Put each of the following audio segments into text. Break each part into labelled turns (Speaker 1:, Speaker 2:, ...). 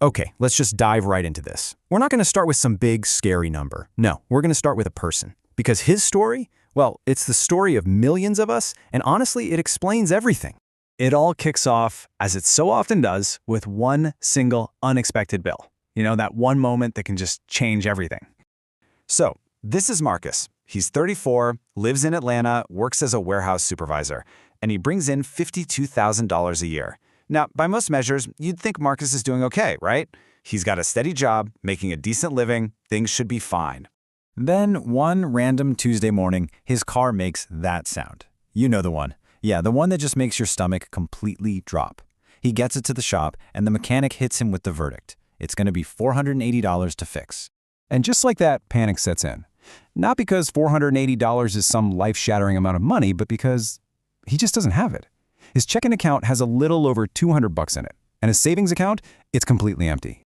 Speaker 1: Okay, let's just dive right into this. We're not going to start with some big, scary number. No, we're going to start with a person. Because his story, well, it's the story of millions of us, and honestly, it explains everything.
Speaker 2: It all kicks off, as it so often does, with one single unexpected bill. That one moment that can just change everything.
Speaker 1: So, this is Marcus. He's 34, lives in Atlanta, works as a warehouse supervisor, and he brings in $52,000 a year. Now, by most measures, you'd think Marcus is doing okay, right? He's got a steady job, making a decent living, things should be fine.
Speaker 2: Then, one random Tuesday morning, his car makes that sound. You know the one. Yeah, the one that just makes your stomach completely drop. He gets it to the shop, and the mechanic hits him with the verdict. It's going to be $480 to fix. And just like that, panic sets in. Not because $480 is some life-shattering amount of money, but because he just doesn't have it. His checking account has a little over $200 in it, and his savings account, it's completely empty.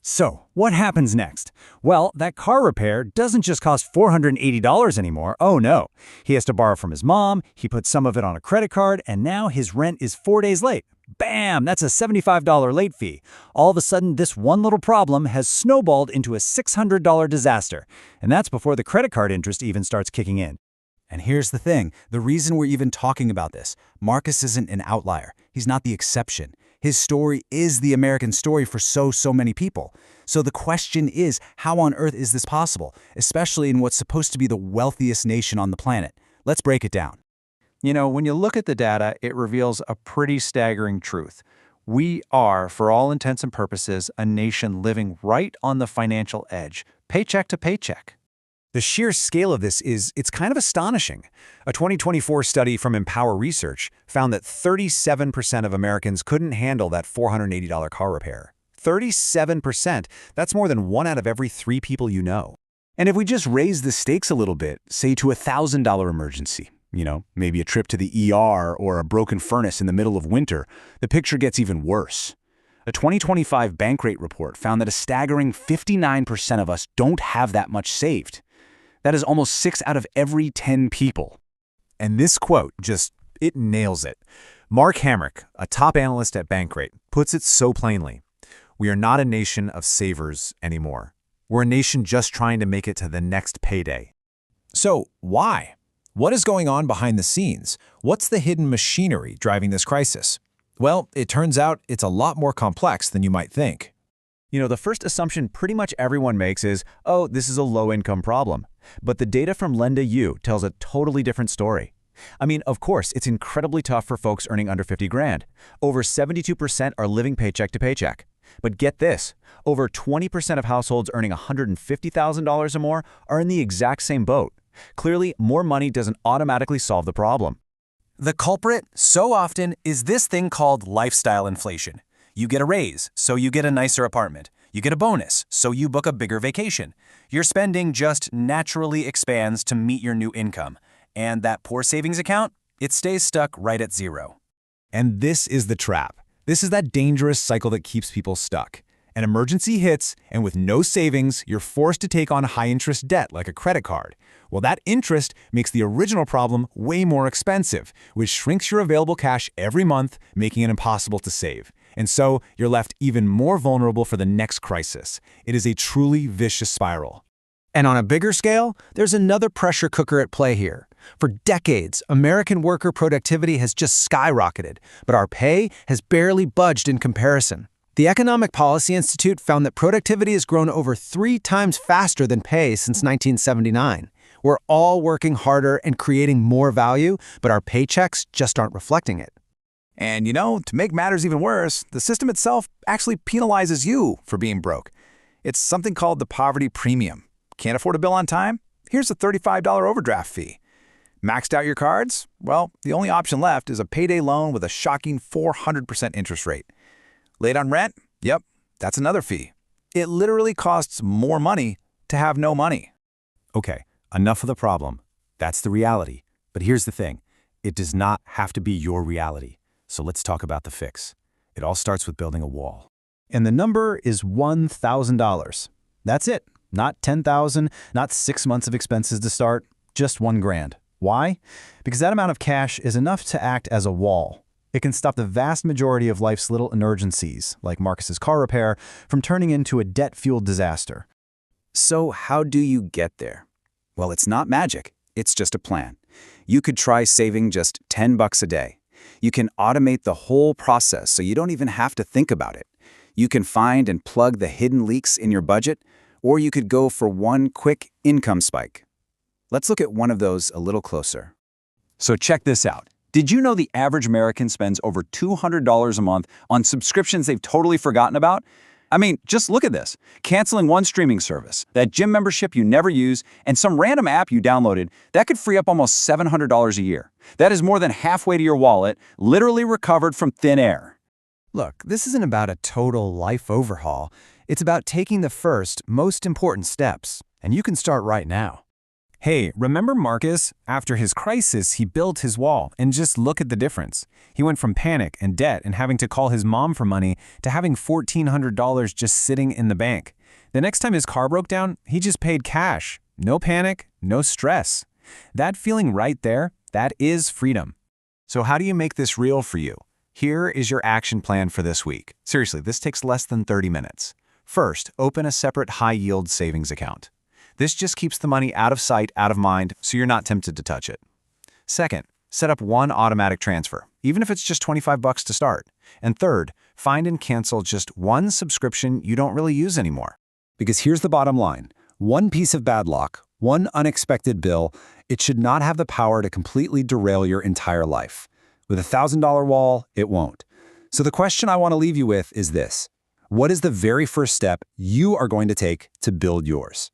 Speaker 2: So, what happens next? Well, that car repair doesn't just cost $480 anymore. Oh no. He has to borrow from his mom, he puts some of it on a credit card, and now his rent is 4 days late. Bam! That's a $75 late fee. All of a sudden, this one little problem has snowballed into a $600 disaster. And that's before the credit card interest even starts kicking in. And here's the thing, the reason we're even talking about this, Marcus isn't an outlier. He's not the exception. His story is the American story for so many people. So the question is, how on earth is this possible, especially in what's supposed to be the wealthiest nation on the planet? Let's break it down. When you look at the data, it reveals a pretty staggering truth. We are, for all intents and purposes, a nation living right on the financial edge, paycheck to paycheck.
Speaker 1: The sheer scale of this it's kind of astonishing. A 2024 study from Empower Research found that 37% of Americans couldn't handle that $480 car repair. 37%, that's more than 1 out of every 3 people you know. And if we just raise the stakes a little bit, say to a $1,000 emergency, maybe a trip to the ER or a broken furnace in the middle of winter, the picture gets even worse. A 2025 Bankrate report found that a staggering 59% of us don't have that much saved. That is almost 6 out of every 10 people. And this quote it nails it. Mark Hamrick, a top analyst at Bankrate, puts it so plainly. We are not a nation of savers anymore. We're a nation just trying to make it to the next payday.
Speaker 3: So, why? What is going on behind the scenes? What's the hidden machinery driving this crisis? Well, it turns out it's a lot more complex than you might think.
Speaker 2: The first assumption pretty much everyone makes is, oh, this is a low-income problem. But the data from Lenda tells a totally different story. I mean, of course, it's incredibly tough for folks earning under 50 grand. Over 72% are living paycheck to paycheck. But get this, over 20% of households earning $150,000 or more are in the exact same boat. Clearly, more money doesn't automatically solve the problem.
Speaker 4: The culprit, so often, is this thing called lifestyle inflation. You get a raise, so you get a nicer apartment. You get a bonus, so you book a bigger vacation. Your spending just naturally expands to meet your new income. And that poor savings account, it stays stuck right at zero.
Speaker 3: And this is the trap. This is that dangerous cycle that keeps people stuck. An emergency hits, and with no savings, you're forced to take on high-interest debt like a credit card. Well, that interest makes the original problem way more expensive, which shrinks your available cash every month, making it impossible to save. And so, you're left even more vulnerable for the next crisis. It is a truly vicious spiral.
Speaker 1: And on a bigger scale, there's another pressure cooker at play here. For decades, American worker productivity has just skyrocketed, but our pay has barely budged in comparison. The Economic Policy Institute found that productivity has grown over 3 times faster than pay since 1979. We're all working harder and creating more value, but our paychecks just aren't reflecting it.
Speaker 3: And to make matters even worse, the system itself actually penalizes you for being broke. It's something called the poverty premium. Can't afford a bill on time? Here's a $35 overdraft fee. Maxed out your cards? Well, the only option left is a payday loan with a shocking 400% interest rate. Late on rent? Yep, that's another fee. It literally costs more money to have no money.
Speaker 2: Okay, enough of the problem. That's the reality. But here's the thing. It does not have to be your reality. So let's talk about the fix. It all starts with building a wall. And the number is $1,000. That's it. Not $10,000, not 6 months of expenses to start, just $1,000. Why? Because that amount of cash is enough to act as a wall. It can stop the vast majority of life's little emergencies, like Marcus's car repair, from turning into a debt-fueled disaster.
Speaker 3: So how do you get there? Well, it's not magic. It's just a plan. You could try saving just $10 a day. You can automate the whole process so you don't even have to think about it. You can find and plug the hidden leaks in your budget, or you could go for one quick income spike. Let's look at one of those a little closer.
Speaker 1: So check this out. Did you know the average American spends over $200 a month on subscriptions they've totally forgotten about? I mean, just look at this. Canceling one streaming service, that gym membership you never use, and some random app you downloaded, that could free up almost $700 a year. That is more than halfway to your wallet, literally recovered from thin air.
Speaker 5: Look, this isn't about a total life overhaul. It's about taking the first, most important steps, and you can start right now.
Speaker 4: Hey, remember Marcus? After his crisis, he built his wall, and just look at the difference. He went from panic and debt and having to call his mom for money to having $1,400 just sitting in the bank. The next time his car broke down, he just paid cash. No panic, no stress. That feeling right there, that is freedom.
Speaker 1: So how do you make this real for you? Here is your action plan for this week. Seriously, this takes less than 30 minutes. First, open a separate high-yield savings account. This just keeps the money out of sight, out of mind, so you're not tempted to touch it. Second, set up one automatic transfer, even if it's just $25 to start. And third, find and cancel just one subscription you don't really use anymore.
Speaker 2: Because here's the bottom line. One piece of bad luck, one unexpected bill, it should not have the power to completely derail your entire life. With a $1,000 wall, it won't. So the question I want to leave you with is this. What is the very first step you are going to take to build yours?